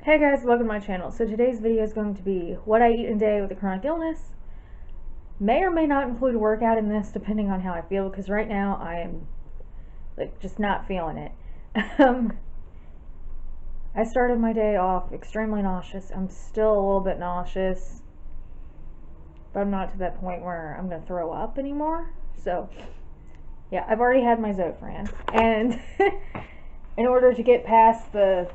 Hey guys, welcome to my channel. So today's video is going to be what I eat in a day with a chronic illness. May or may not include a workout in this depending on how I feel, because right now I am just not feeling it. I started my day off extremely nauseous. I'm still a little bit nauseous, but I'm not to that point where I'm going to throw up anymore. So yeah, I've already had my Zofran, and in order to get past the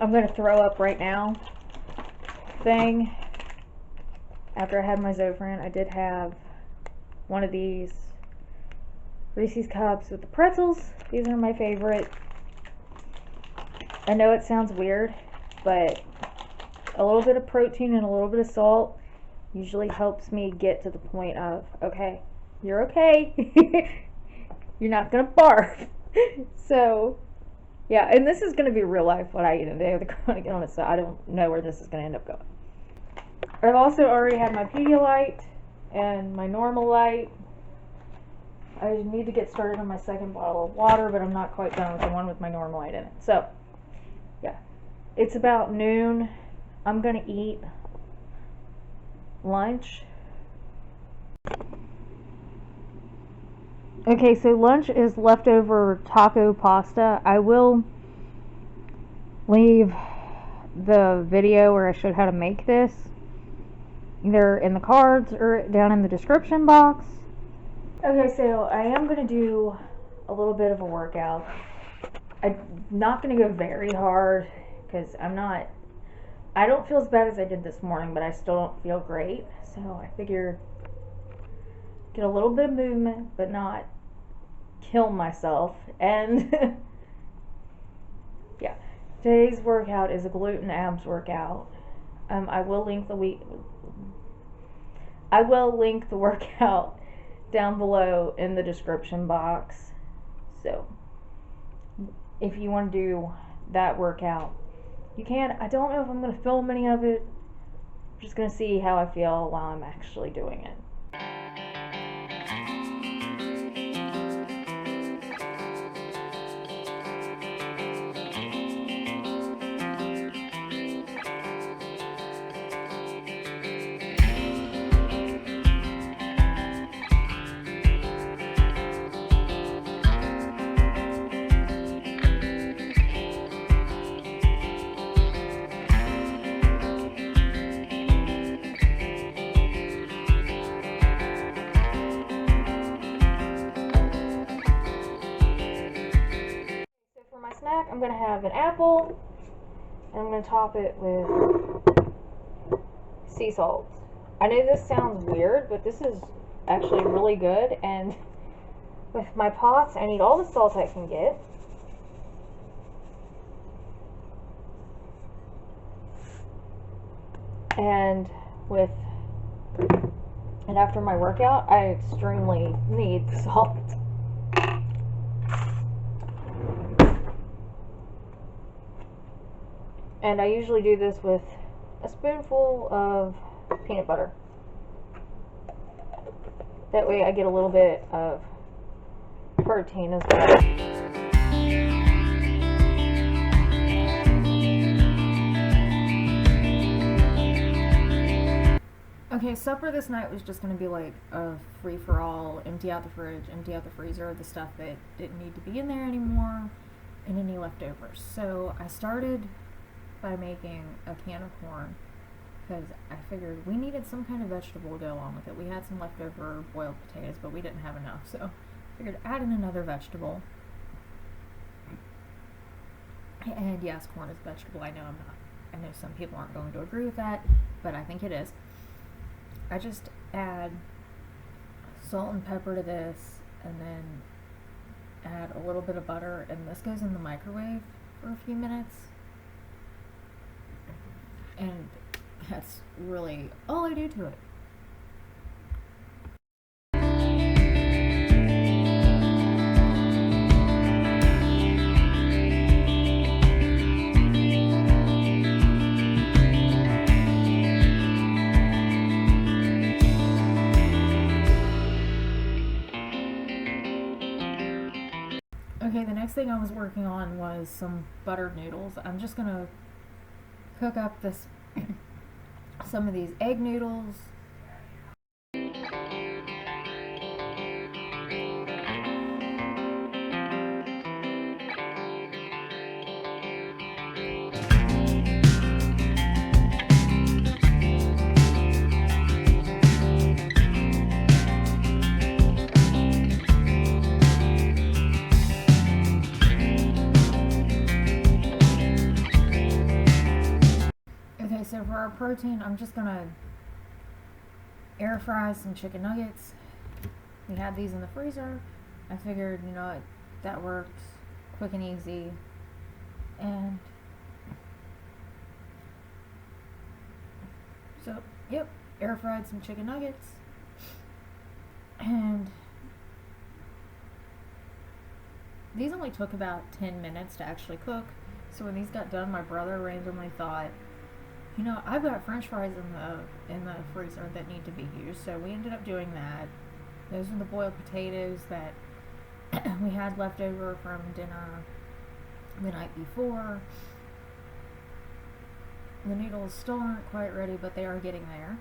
I'm going to throw up right now thing, after I had my Zofran, I did have one of these Reese's Cups with the pretzels. These are my favorite. I know it sounds weird, but a little bit of protein and a little bit of salt usually helps me get to the point of, okay, you're okay. You're not going to barf. So yeah, and this is going to be real life what I eat in a day with a chronic illness, so I don't know where this is going to end up going. I've also already had my Pedialyte and my normal light. I need to get started on my second bottle of water, but I'm not quite done with the one with my normal light in it. So yeah, it's about noon. I'm going to eat lunch. Okay, so lunch is leftover taco pasta. I will leave the video where I showed how to make this either in the cards or down in the description box. Okay, so I am going to do a little bit of a workout. I'm not going to go very hard because I don't feel as bad as I did this morning, but I still don't feel great. So I figured get a little bit of movement, but not kill myself. And yeah, today's workout is a gluten abs workout. I will link the workout down below in the description box. So if you want to do that workout, you can. I don't know if I'm going to film any of it. I'm just going to see how I feel while I'm actually doing it. Snack, I'm going to have an apple, and I'm going to top it with sea salt. I know this sounds weird, but this is actually really good, and with my pots, I need all the salt I can get. And after my workout, I extremely need salt. And I usually do this with a spoonful of peanut butter. That way I get a little bit of protein as well. Okay, supper this night was just going to be like a free-for-all, empty out the fridge, empty out the freezer, the stuff that didn't need to be in there anymore, and any leftovers. So I started by making a can of corn because I figured we needed some kind of vegetable to go along with it. We had some leftover boiled potatoes, but we didn't have enough, so I figured add in another vegetable. And yes, corn is a vegetable. I know I'm not. I know some people aren't going to agree with that, but I think it is. I just add salt and pepper to this, and then add a little bit of butter, and this goes in the microwave for a few minutes. And that's really all I do to it. Okay, the next next thing I was working on was some buttered noodles. I'm just gonna cook up this some of these egg noodles. Okay, so for our protein, I'm just gonna air fry some chicken nuggets. We had these in the freezer. I figured, you know, that works, quick and easy. And so, yep, air fried some chicken nuggets. And these only took about 10 minutes to actually cook. So when these got done, my brother randomly thought, you know, I've got French fries in the freezer that need to be used. So we ended up doing that. Those are the boiled potatoes that we had left over from dinner the night before. The noodles still aren't quite ready, but they are getting there.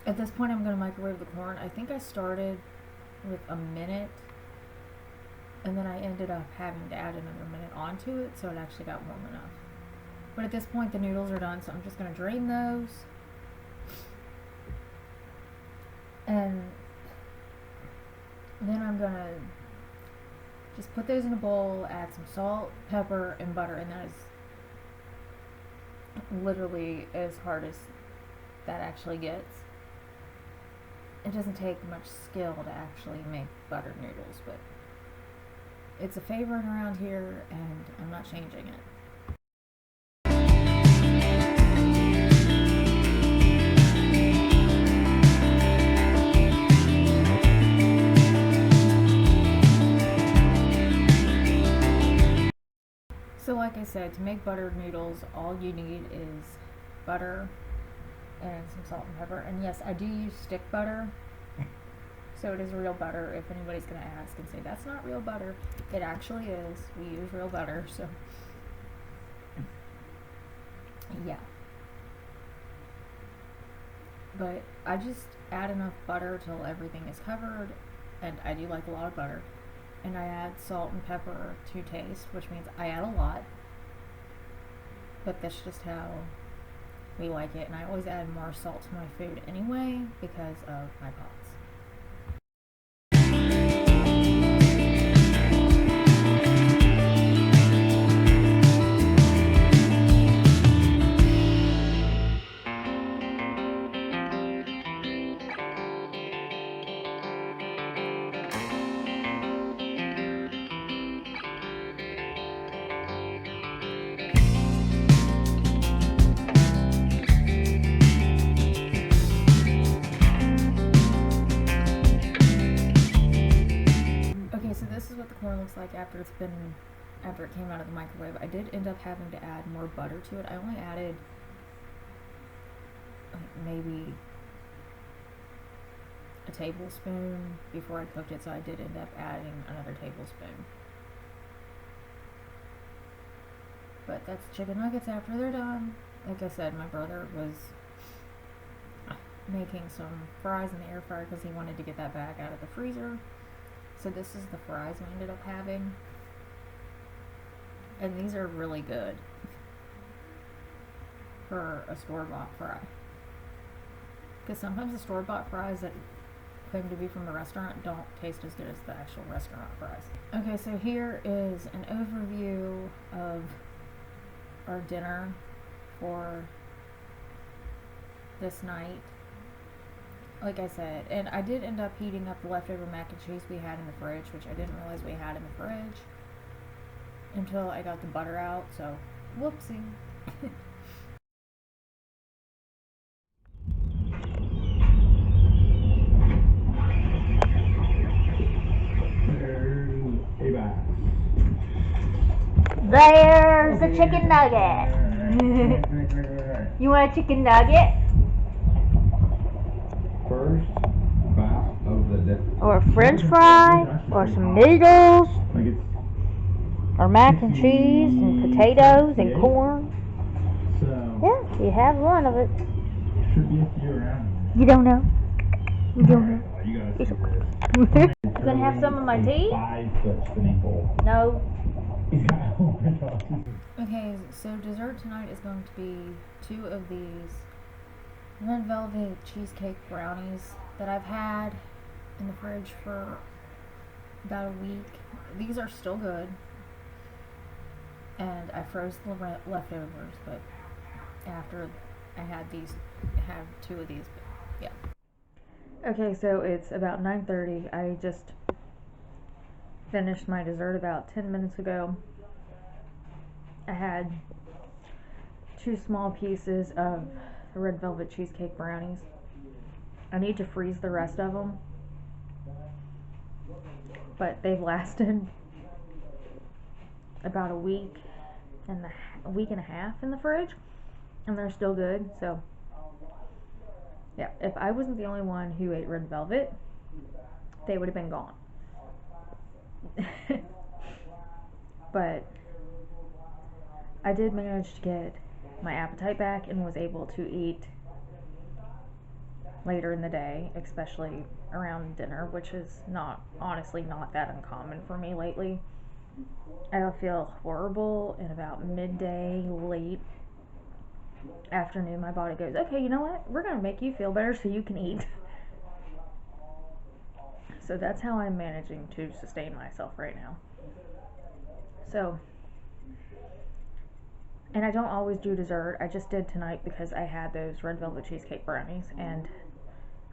At this point, I'm going to microwave the corn. I think I started with a minute, and then I ended up having to add another minute onto it, so it actually got warm enough. But at this point, the noodles are done, so I'm just going to drain those. And then I'm going to just put those in a bowl, add some salt, pepper, and butter, and that is literally as hard as that actually gets. It doesn't take much skill to actually make buttered noodles, but it's a favorite around here, and I'm not changing it. So like I said, to make buttered noodles, all you need is butter and some salt and pepper. And yes, I do use stick butter, so it is real butter. If anybody's going to ask and say that's not real butter, it actually is. We use real butter, so yeah. But I just add enough butter till everything is covered, and I do like a lot of butter. And I add salt and pepper to taste, which means I add a lot, but that's just how we like it. And I always add more salt to my food anyway because of my pots. Looks like after it came out of the microwave. I did end up having to add more butter to it. I only added maybe a tablespoon before I cooked it, so I did end up adding another tablespoon. But that's chicken nuggets after they're done. Like I said, my brother was making some fries in the air fryer because he wanted to get that back out of the freezer. So this is the fries we ended up having. And these are really good for a store-bought fry. Because sometimes the store-bought fries that claim to be from the restaurant don't taste as good as the actual restaurant fries. Okay, so here is an overview of our dinner for this night. Like I said, and I did end up heating up the leftover mac and cheese we had in the fridge, which I didn't realize we had in the fridge until I got the butter out, so whoopsie. There's the chicken nugget. You want a chicken nugget? First bite of the day. Or a french fry? Or some noodles? Like it's Or mac and cheese and potatoes and corn? so Yeah, you have one of it. should be a few around. You don't know. You don't know. You gotta see this. You gonna have some of my tea? 5 foot spinning pole. No. He's got a whole bunch of Okay, so dessert tonight is going to be 2 of these red velvet cheesecake brownies that I've had in the fridge for about a week. These are still good, and I froze the leftovers, but after I had 2 of these, but yeah. Okay, so it's about 9:30. I just finished my dessert about 10 minutes ago. I had 2 small pieces of the red velvet cheesecake brownies. I need to freeze the rest of them, but they've lasted about a week and a half in the fridge, and they're still good. So yeah, if I wasn't the only one who ate red velvet, they would have been gone. But I did manage to get my appetite back and was able to eat later in the day, especially around dinner, which is honestly not that uncommon for me lately. I feel horrible in about midday, late afternoon. My body goes, okay, you know what? We're going to make you feel better so you can eat. So that's how I'm managing to sustain myself right now. So, and I don't always do dessert. I just did tonight because I had those red velvet cheesecake brownies, and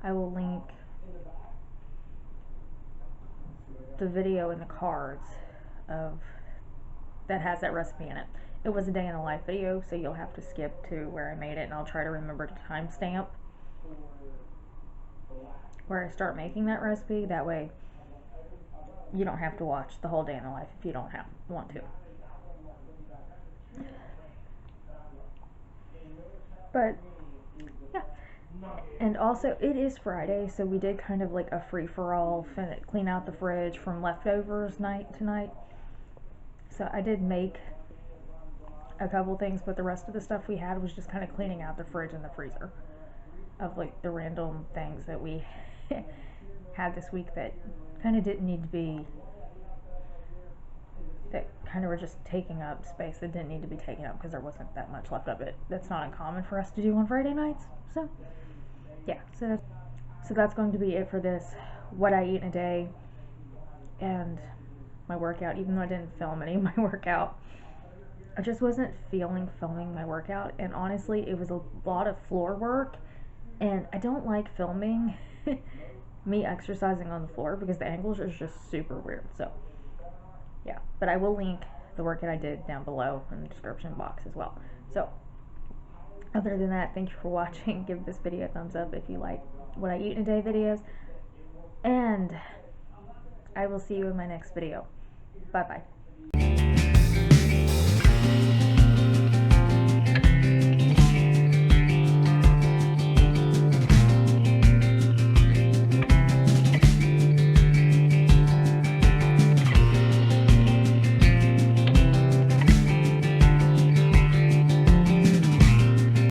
I will link the video in the cards of that has that recipe in it. It was a day in the life video, so you'll have to skip to where I made it, and I'll try to remember to timestamp where I start making that recipe. That way you don't have to watch the whole day in the life if you don't want to. But yeah, and also it is Friday, so we did kind of like a free-for-all, clean out the fridge from leftovers night tonight. So I did make a couple things, but the rest of the stuff we had was just kind of cleaning out the fridge and the freezer of like the random things that we had this week that kind of didn't need to be, that kind of were just taking up space that didn't need to be taken up because there wasn't that much left of it. That's not uncommon for us to do on Friday nights. So yeah, so that's going to be it for this what I eat in a day and my workout. Even though I didn't film any of my workout, I just wasn't feeling filming my workout, and honestly it was a lot of floor work, and I don't like filming me exercising on the floor because the angles are just super weird. So yeah, but I will link the workout I did down below in the description box as well. So other than that, thank you for watching. Give this video a thumbs up if you like what I eat in a day videos, and I will see you in my next video. Bye bye.